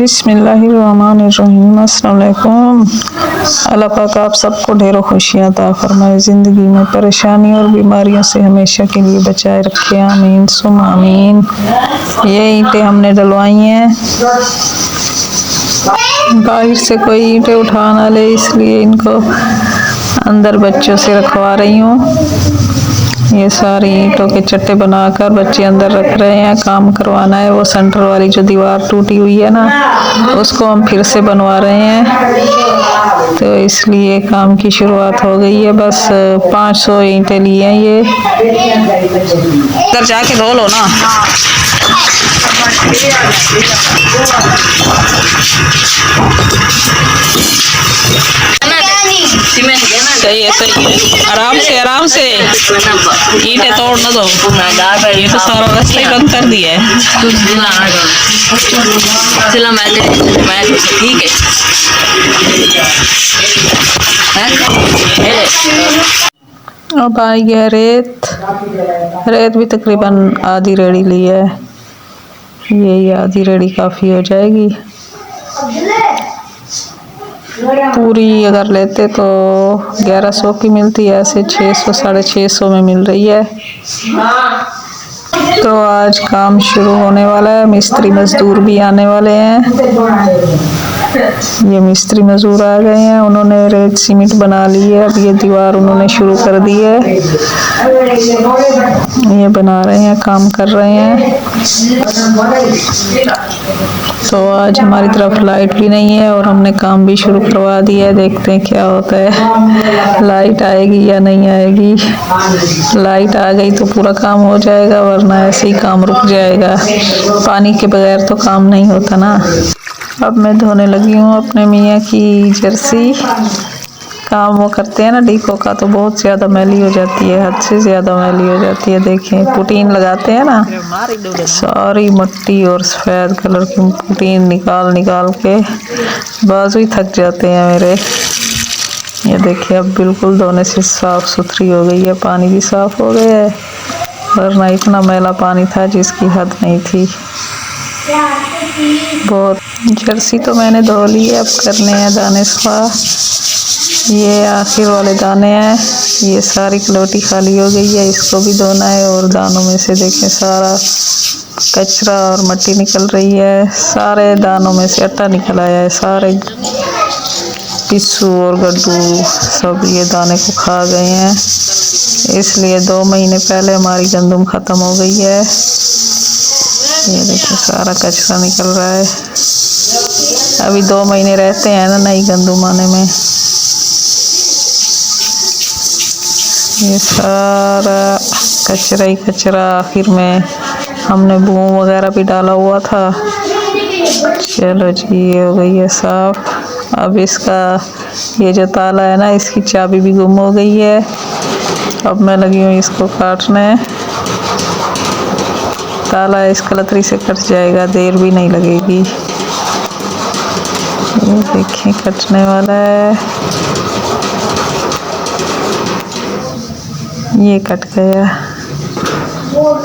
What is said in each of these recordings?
बिस्मिल्लाहिर्रहमानिर्रहीम। अस्सलाम वालेकुम। अल्लाह पाक आप सबको ढेरों खुशियाँ अता फरमाए, ज़िंदगी में परेशानी और बीमारियों से हमेशा के लिए बचाए रखे, आमीन सुम आमीन। ये ईंटें हमने डलवाई हैं, बाहर से कोई ईंटें उठा ना ले, इसलिए इनको अंदर बच्चों से रखवा रही हूँ। ये सारी ईंटों के चट्टे बनाकर बच्चे अंदर रख रहे हैं, काम करवाना है। वो सेंटर वाली जो दीवार टूटी हुई है ना, उसको हम फिर से बनवा रहे हैं, तो इसलिए काम की शुरुआत हो गई है। बस 500 ईंटें लिए हैं ये। इधर जाके धो लो ना। सही है, सही है। आराम से ईंटें तोड़ न दो। ये तो सारा रास्ता ही बंद कर दिया है। ठीक है। अब आई है रेत भी तकरीबन आधी रेडी ली है। ये आधी रेडी काफ़ी हो जाएगी। पूरी अगर लेते तो 1100 की मिलती है, ऐसे 600 650 में मिल रही है। तो आज काम शुरू होने वाला है। मिस्त्री मजदूर भी आने वाले हैं। ये मिस्त्री मजदूर आ गए हैं, उन्होंने रेत सीमेंट बना ली है। अब ये दीवार उन्होंने शुरू कर दी है, ये बना रहे हैं, काम कर रहे हैं। तो आज हमारी तरफ लाइट भी नहीं है और हमने काम भी शुरू करवा दिया है। देखते हैं क्या होता है, लाइट आएगी या नहीं आएगी। लाइट आ गई तो पूरा काम हो जाएगा, वरना ऐसे ही काम रुक जाएगा। पानी के बगैर तो काम नहीं होता ना। अब मैं धोने लगी हूँ अपने मियाँ की जर्सी। काम वो करते हैं ना डीको का, तो बहुत ज़्यादा मैली हो जाती है, हद से ज़्यादा मैली हो जाती है। देखें, पुटीन लगाते हैं ना, सारी मिट्टी और सफ़ेद कलर की पुटीन निकाल के बाजू ही थक जाते हैं मेरे। ये देखिए, अब बिल्कुल धोने से साफ़ सुथरी हो गई है, पानी भी साफ़ हो गया है, वरना इतना मैला पानी था जिसकी हद नहीं थी। बहुत जर्सी तो मैंने धो ली है, अब करने हैं दाने साफ। ये आखिर वाले दाने हैं, ये सारी कलोटी खाली हो गई है, इसको भी धोना है। और दानों में से देखें सारा कचरा और मिट्टी निकल रही है, सारे दानों में से आटा निकल आया है। सारे पिस्सू और गड्ढू सब ये दाने को खा गए हैं, इसलिए 2 महीने पहले हमारी गंदम ख़त्म हो गई है। ये देखिए सारा कचरा निकल रहा है। अभी 2 महीने रहते हैं ना नई गंदम आने में। ये सारा कचरा ही कचरा, आखिर में हमने बूम वगैरह भी डाला हुआ था। चलो जी, ये हो गई है साफ। अब इसका ये जो ताला है ना, इसकी चाबी भी गुम हो गई है। अब मैं लगी हूँ इसको काटने। ताला इस कलतरी से कट जाएगा, देर भी नहीं लगेगी। ये देखिए कटने वाला है, ये कट गया।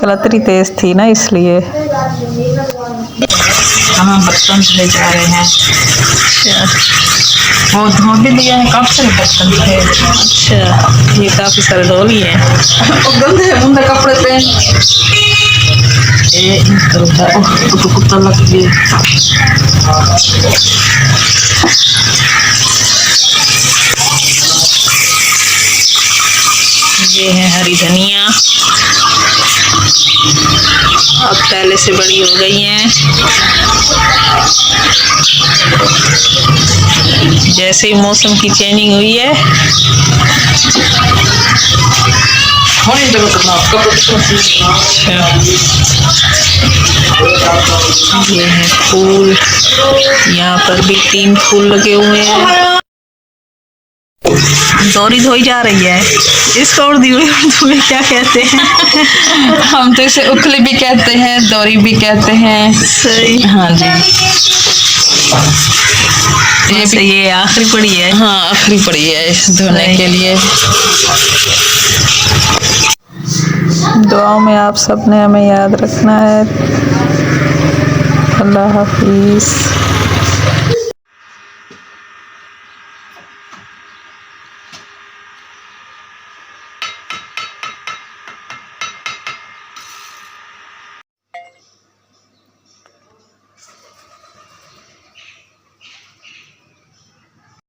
कलतरी तेज थी ना, इसलिए। हम बर्तन ले जा रहे हैं। वो धो भी लिया है, कब से बर्तन थे। अच्छा, ये काफ़ी सारे धो लिए हैं। गंदे कपड़े पे तो कुत्ता लग गया। ये है हरी धनिया, अब पहले से बड़ी हो गई हैं। जैसे ही मौसम की चेंजिंग हुई है, ये है फूल, यहाँ पर भी 3 फूल लगे हुए हैं। दोरी धोई जा रही है, इसको उर्दू में क्या कहते हैं? हम तो इसे उखली भी कहते हैं, दोरी भी कहते हैं। सही, हाँ जी। ये आखिरी पड़ी है। हाँ, आखिरी पड़ी है धोने के लिए। दुआओं में आप सबने हमें याद रखना है। अल्लाह हाफिज़।